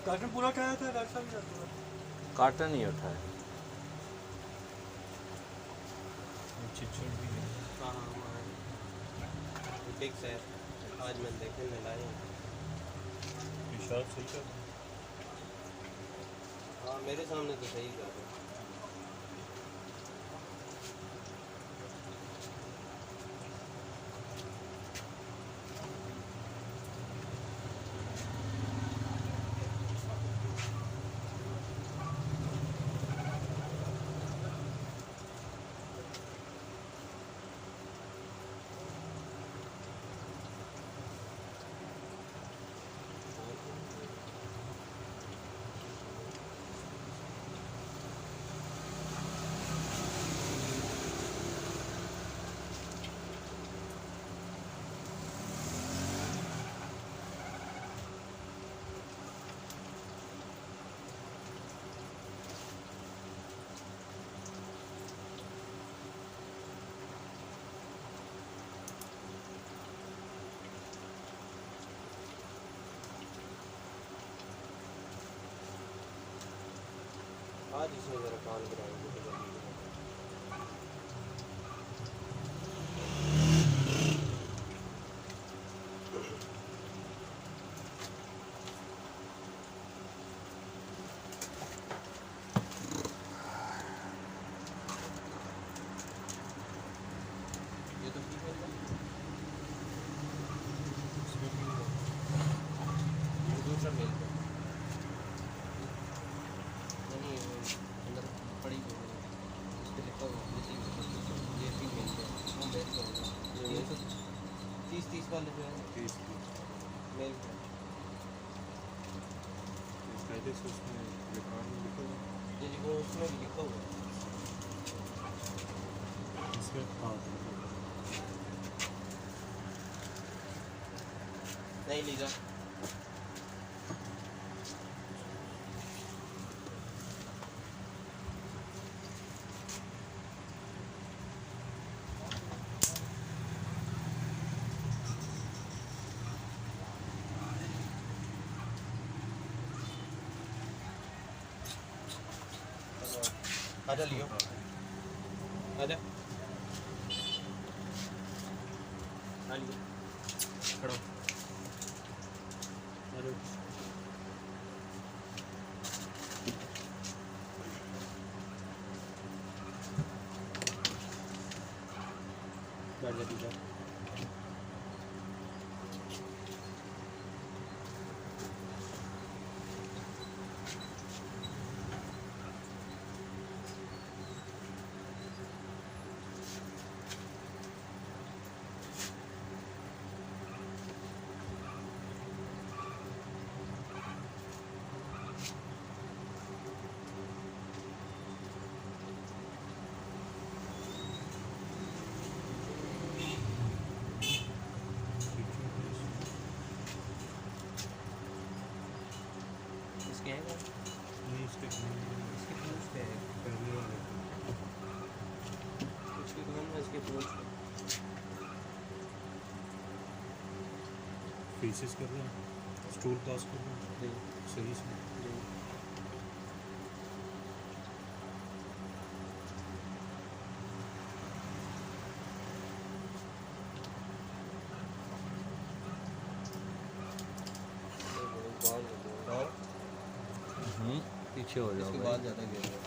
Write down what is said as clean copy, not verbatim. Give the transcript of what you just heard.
Carton पूरा उठाया था डॉक्टर साहब? कार्टन ही उठाया। हाँ फिक्स है। आज मैंने देखे मैं लाए सही कर। हाँ मेरे सामने तो सही कर रहे हैं। आज इसमें मेरा काम कराएंगे तो जल्दी ये तो ठीक है। ये दूसरा मेल है। नहीं अंदर पड़ी हुई है इस पे लिखा हुआ ये फीमेल है वो मेल का होगा। ये 30 वाले जो है 30 मेल का कायदे से उसमें रिकॉर्ड में लिखा हुआ ये लिखो उसमें भी लिखा हुआ है। इसके हाँ नहीं लीजा आजा लियो आजा आ लियो खड़ो अरे बैठ जा लीजा इसके हैं क्या? नहीं इसके इसके फ्यूज पे है पहले वाले इसके कौन है इसके फ्यूज पे फेसेस कर रहे हैं स्टूल पास कर रहे हैं सही से बाल पीछे हो इसके जाओ बाद ज़्यादा गिर रहा है।